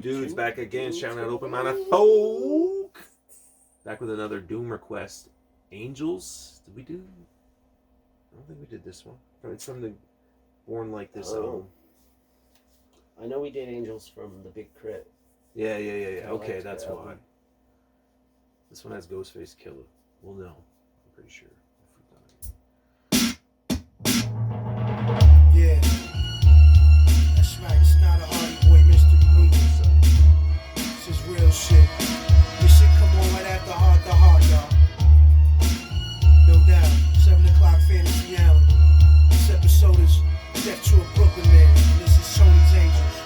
Dudes back again, shouting out Open Mind of Folk. Back with another Doom request. Angels? Did we do? I don't think we did this one. It's from the Born Like This album. I know we did Angels from the Big Crit. Yeah. Okay, that's why. This one has Ghostface-Angelz. We'll know. I'm pretty sure. Yeah. That's right. It's not a Hardy Boy mystery movie. This is real shit. This shit come on right after Heart to Heart, y'all. No doubt. 7 o'clock Fantasy Island. This episode is Death to a Brooklyn Man. And this is Tony's Angels.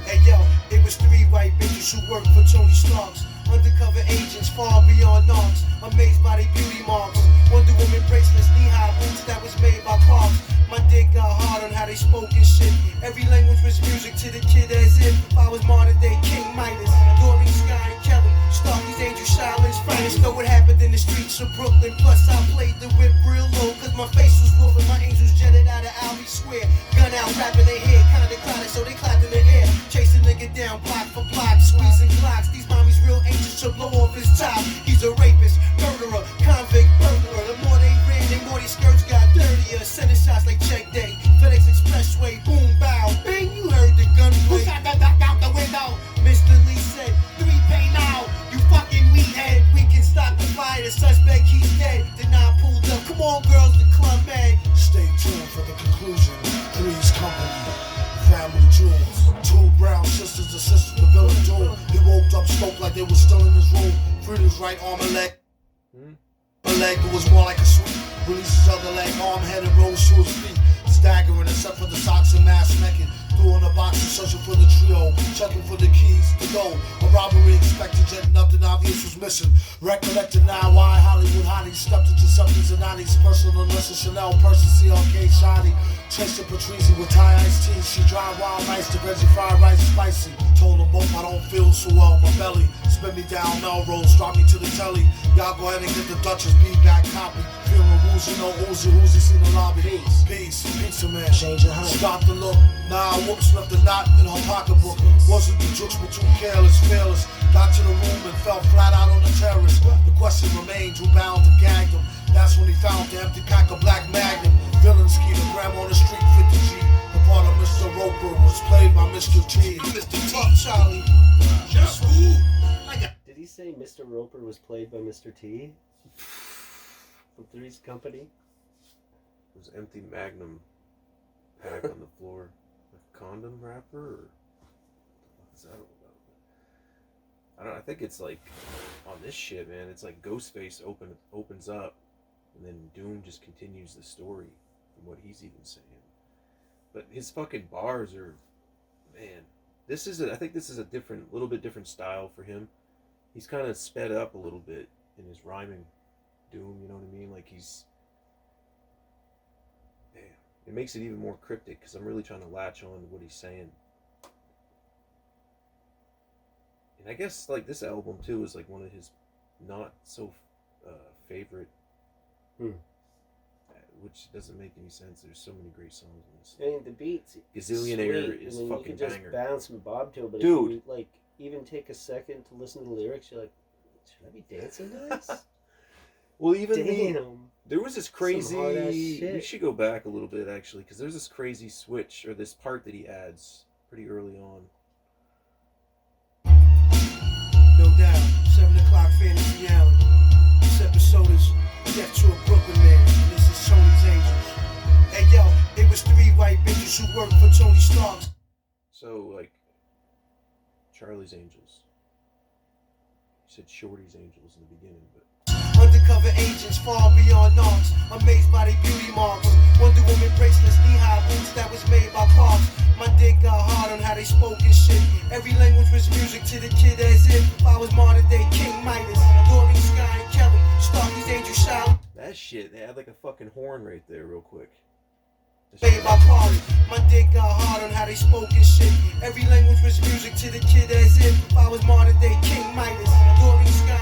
Hey yo, it was 3 white bitches who worked for Tony Stark's. Undercover agents far beyond knocks. Amazed by their beauty marks. Wonder Woman bracelets, knee-high boots that was made by Clarks. My dick got hard on how they spoke and shit. Every language was music to the kid as if I was modern day King Midas. Doreen, Sky, and Kelly. Starky's Angel, Shaolin's finest. Know what happened in the streets of Brooklyn. Plus I played the whip real low. Cause my face was wolfing. My angels jetted out of Albee Square. Gun out, rapping their head. Kinda crowded so they clapped in the air. Chasing nigga down block for block. Squeezing clocks. These mommies real angels to blow off his top. He's a rapist, murderer, convict, burglar. The more they ran, the more these skirts got dirtier. Sending shots like check day. FedEx Expressway, boom, bow, bang, you heard the gunplay. Who shot that back out the window? Mr. Lee said, 3 pay now, you fucking weedhead. We can stop the fire, the suspect, he's dead. Then I pulled up, come on girls, the club mad. Stay tuned for the conclusion. Three's Company, family jewels. 2 brown sisters, the sisters, the villain Doom. He woke up, spoke like they were still in his room. Freed his right arm and leg. A leg that was more like a sweep. Released his other leg, arm, head, and rose to his feet. Staggering except for the socks and mask naked. Threw in a box and searching for the trio. Checking for the keys to go. A robbery expected, yet nothing obvious was missing. Recollected now why Hollywood hotties stepped into something's and Nani's personal listen. Chanel, Percy, CLK, Shoddy. Tristan Patrizi with Thai iced tea. She dried wild rice to veggie fried rice spicy. Told them both I don't feel so well. My belly spin me down Melrose, drop me to the telly. Y'all go ahead and get the Duchess beat-back copy. Feeling woozy, no Uzi seen the lobby. Peace, pizza man. Change your height. Stop the look. Nah, whoops left a knot in her pocketbook. Wasn't the jokes but too careless, fearless. Got to the room and fell flat out on the terrace. The question remained who bound and gagged him. That's when he found the empty pack of Black Magnum. Villain schemagram on the street, 50G. The part of Mr. Roper was played by Mr. T. Mr. T. Charlie. Just who? Did he say Mr. Roper was played by Mr. T? From Three's Company? It was empty Magnum pack on the floor. A condom wrapper? Or what is that all about? I don't know. I think it's like on this shit, man. It's like Ghostface opens up, and then Doom just continues the story from what he's even saying. But his fucking bars are, man. I think this is a little bit different style for him. He's kind of sped up a little bit in his rhyming. Doom, you know what I mean? Like damn. It makes it even more cryptic because I'm really trying to latch on to what he's saying. And I guess like this album too is like one of his not so favorite, which doesn't make any sense. There's so many great songs in this. I mean, the beats. Gazillionaire sweet. is I mean, fucking you can just banger. bounce and bob to it, but Dude. if you like even take a second to listen to the lyrics, you're like, should I be dancing to this? Well, even Damn. there was this Some crazy. hard-ass shit. We should go back a little bit actually, because there's this crazy switch or this part that he adds pretty early on. No doubt. 7 o'clock Fantasy Island. This episode is Death to a Brooklyn Man. And this is Tony's Angels. Hey yo, it was 3 white bitches who worked for Tony Stark's. So like Charlie's Angels. You said Shorty's Angels in the beginning, but Undercover agents far beyond knocks. Amazed by their beauty marks. Wonder Woman bracelets, knee-high boots that was made by Clarks. My dick got hard on how they spoke and shit. Every language was music to the kid as if I was modern day King Midas. Doreen, Sky, and Kelly. Starky's Angel, Shaolin's that shit, they had like a fucking horn right there real quick. made by Clarks. My dick got hard on how they spoke and shit. Every language was music to the kid as if I was modern day King Midas. Doreen, Sky,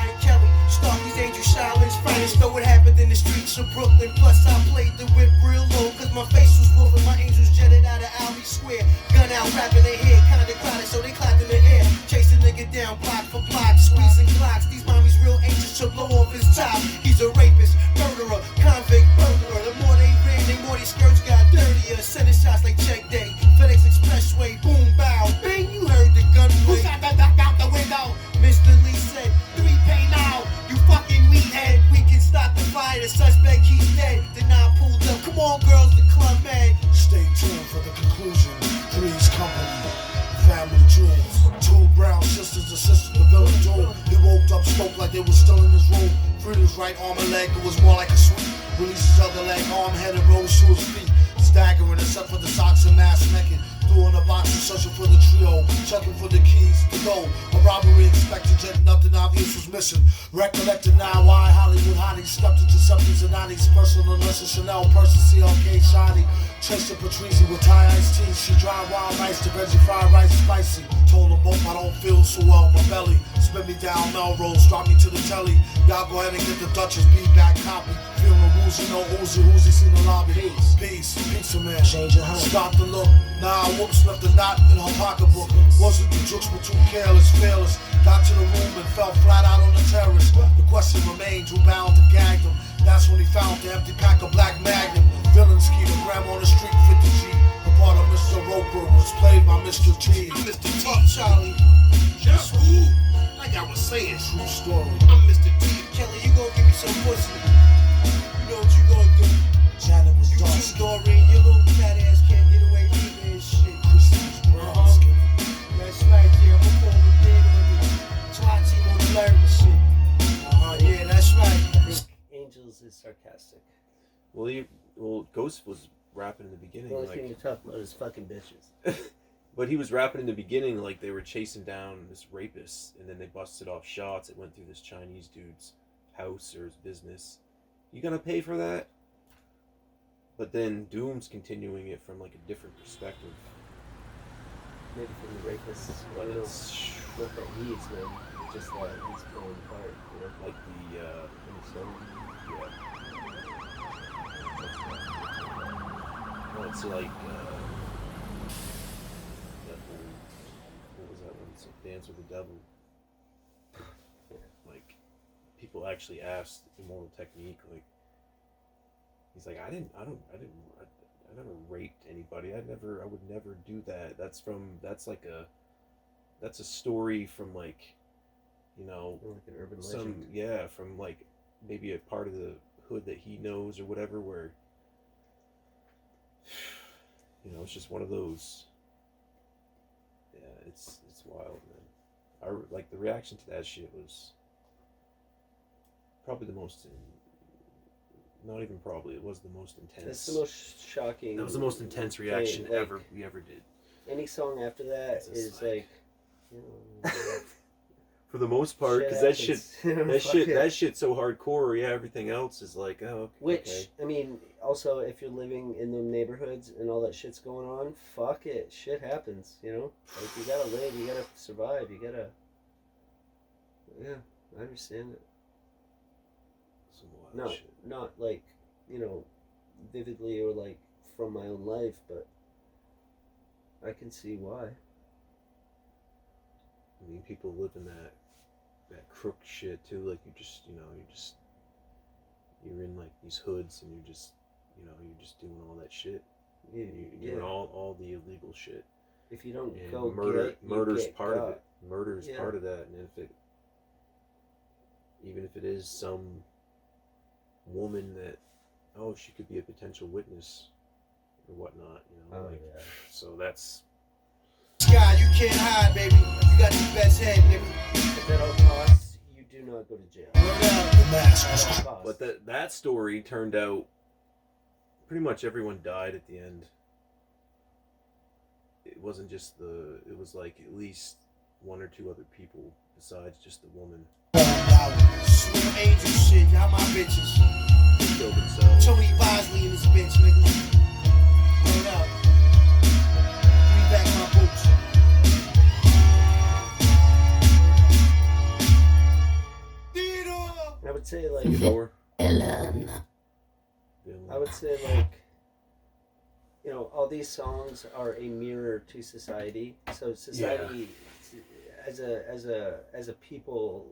to Brooklyn. Plus I played the whip real low, cause my face was wolfing. My angels jetted out of Albee Square. Gun out, rapping their head, kinda crowded, so they clapped in the air. Chasing nigga down block for block, squeezing clocks. These mommies real anxious to blow off his top. He's a rapist, murderer, convict, burglar. The more they ran, the more these skirts got dirtier. Sending shots like check day, FedEx Expressway, boom, bow, bang, you heard the gun play. Who shot that back out the window? Mr. Lee said, 3 pay now, you fucking meathead. We can stop the fire, the suspect he's dead. Then I pulled up, come on girls, the club man. Stay tuned for the conclusion. Three's Company, family jewels. 2 brown sisters assisted the villain duel. He woke up, spoke like they were still in his room. Freed his right arm and leg, it was more like a sweep. Released his other leg, arm, head, and rose to his feet. Staggering except for the socks and mask naked. Threw in the box and searching for the trio. Checking for the keys to go. A robbery expected, yet nothing obvious was missing. Recollected now why Hollywood hotties stepped into something's and Annie's personal nurse, Chanel, person, CLK, shoddy. Chasing Patrice with Thai iced tea. She dry wild rice to veggie fried rice spicy. Told them both I don't feel so well, my belly. Spin me down Melrose, drop me to the telly. Y'all go ahead and get the Duchess B-back copy. Feeling woozy, no oozy, whoosy, see the lobby. Peace, pizza man. Change your home. Stop the look. Nah, whoops, left the knot in her pocketbook. Wasn't the jokes, but too careless, fearless. Got to the room and fell flat out on the terrace. The question remained, who bound and gagged him? That's when he found the empty pack of Black Magnum. Villain ski, the gram on the street, 50G. The part of Mr. Roper was played by Mr. T. I'm Mr. T. Charlie. Just who? Like I was saying, True story. I'm Mr. T. Kelly, you gonna give me some pussy. You know what you gonna do. Janet was You dark too, skinned. Doreen. Your little fat ass can't get away with me and shit. Christine's brown skin. That's right, yeah. I'm gonna pull the dead on you. SWAT team on the alert and shit. Yeah, that's right. I think Angels is sarcastic. Well, Ghost was rapping in the beginning, The only thing to like, talk about is fucking bitches. but he was rapping in the beginning like they were chasing down this rapist, and then they busted off shots. It went through this Chinese dude's house or his business. You gonna pay for that? But then Doom's continuing it from like a different perspective. Maybe from the rapists. I don't know. Not that he's, man. Just that he's pulling apart, you know? Like the And so, well, it's like that whole, what was that one? It's like Dance with the Devil. Like people actually asked Immortal Technique, like he's like, I never raped anybody. I would never do that. That's a story from like, you know, like an urban legend. from like maybe a part of the hood that he knows or whatever, where, you know, it's just one of those. Yeah, it's wild, man. Like the reaction to that shit was probably the most. Not even probably. It was the most intense. That's the most shocking. That was the most intense reaction like, we ever did. Any song after that is like, you know, For the most part, because that shit's so hardcore. Yeah, everything else is like, oh, okay. Which, I mean, also, if you're living in the neighborhoods and all that shit's going on, fuck it. Shit happens, you know? Like, you gotta live, you gotta survive, you gotta... Yeah, I understand it. Some wild shit. Not like, you know, vividly or like from my own life, but I can see why. I mean, people live in that crook shit too. Like you're in like these hoods, and you're just doing all that shit. You're doing all the illegal shit. If you don't And go murder's get part got. of it. Murder's part of that, and even if it is some woman that, oh, she could be a potential witness or whatnot, you know. Yeah. So that's. Sky, you can't hide, baby. You got the best head, nigga. If at all costs, you do not go to jail. The mask was At all costs. But that story turned out pretty much everyone died at the end. It wasn't just it was like at least 1 or 2 other people besides just the woman. Sweet angel shit, y'all my bitches. They killed themselves. Tony Bosley in this bitch, nigga. Hold up. Give me back my boots. I would say like Theodore. Ellen. villain. I would say like, you know, all these songs are a mirror to society. So society, as a people,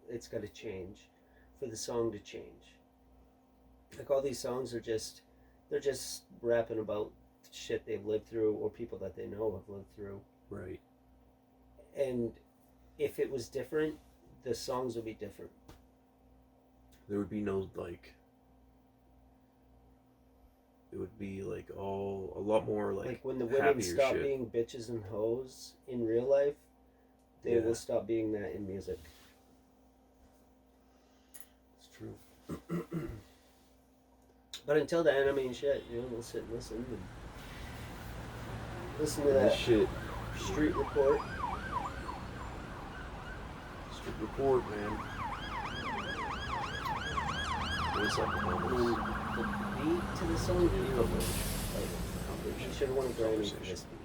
it's got to change, for the song to change. Like all these songs they're just rapping about shit they've lived through or people that they know have lived through. Right. And if it was different, the songs would be different. There would be no like. It would be like a lot more like when the women happier stop shit. being bitches and hoes in real life, they Yeah. will stop being that in music. It's true. But until then, I mean, shit, you know, we'll sit and listen to This that shit. street report. Street report, man. What's up, I mean, homies? the beat to the song, beautiful. Like, he should have won a Grammy for this beat,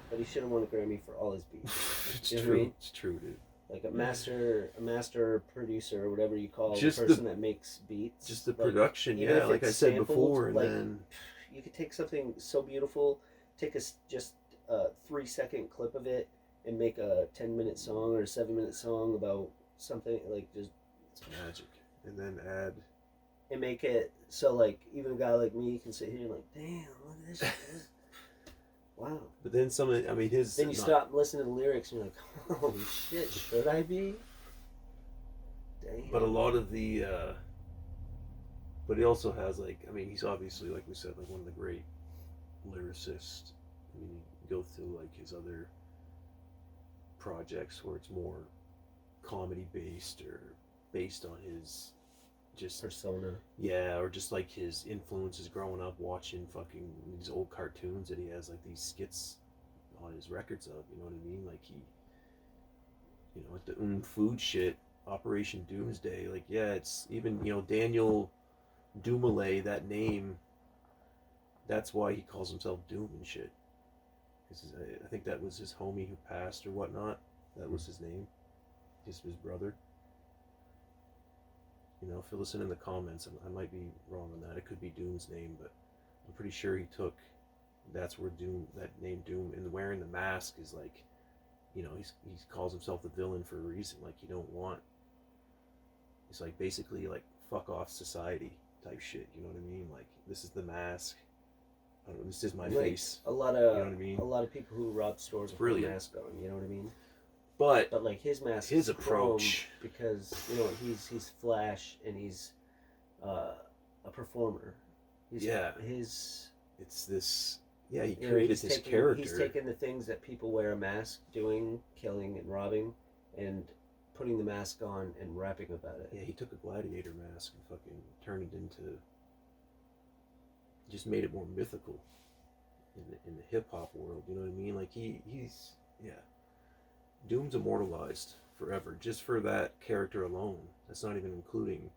but he should have won a Grammy for all his beats. It's You know what I true. mean? It's true, dude. Like a master producer or whatever you call Just the person that makes beats. Just the Like, production, even yeah, if like I it's said sampled, before, and like, then you could take something so beautiful, take just a 3-second clip of it, and make a 10-minute song or a 7-minute song about something like just it's magic. And then add and make it so like even a guy like me can sit here and like, damn, look at this shit. Wow. but then some of I mean his Then you stop listening to the lyrics and you're like, holy shit, should I be? Damn. But a lot of the but he also has like I mean he's obviously like we said like one of the great lyricists. I mean you go through like his other projects where it's more comedy based or based on his just persona. yeah, or just like his influences growing up watching fucking these old cartoons that he has like these skits on his records of, you know what I mean? Like he, you know, like the food shit, Operation Doomsday, like yeah, it's even, you know, Daniel Dumoulin, that name, that's why he calls himself Doom and shit. Because I think that was his homie who passed or whatnot. That was his name. Just his brother. You know, fill us in the comments. I might be wrong on that. It could be Doom's name, but I'm pretty sure he took. That's where Doom, that name Doom, and wearing the mask is like, you know, he calls himself the villain for a reason. Like you don't want. It's like basically like fuck off society type shit. You know what I mean? Like this is the mask. I don't know, this is my Like, face. A lot of You know what I mean? a lot of people who rob stores with a brilliant. mask on, you know what I mean? But But like his mask, his is approach, chrome because you know he's Flash and he's a performer. Yeah. His it's this. Yeah, he you know, created he's this taking, character. He's taking the things that people wear a mask doing, killing and robbing, and putting the mask on and rapping about it. Yeah, he took a gladiator mask and fucking turned it into. Just made it more mythical in the hip hop world. You know what I mean? Like he's yeah. Doom's immortalized forever just for that character alone. That's not even including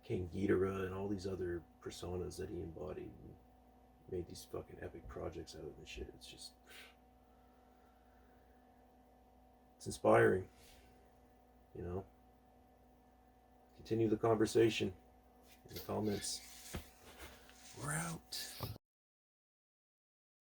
King Ghidorah and all these other personas that he embodied and made these fucking epic projects out of and shit. It's just it's inspiring. You know? Continue the conversation in the comments. We're out.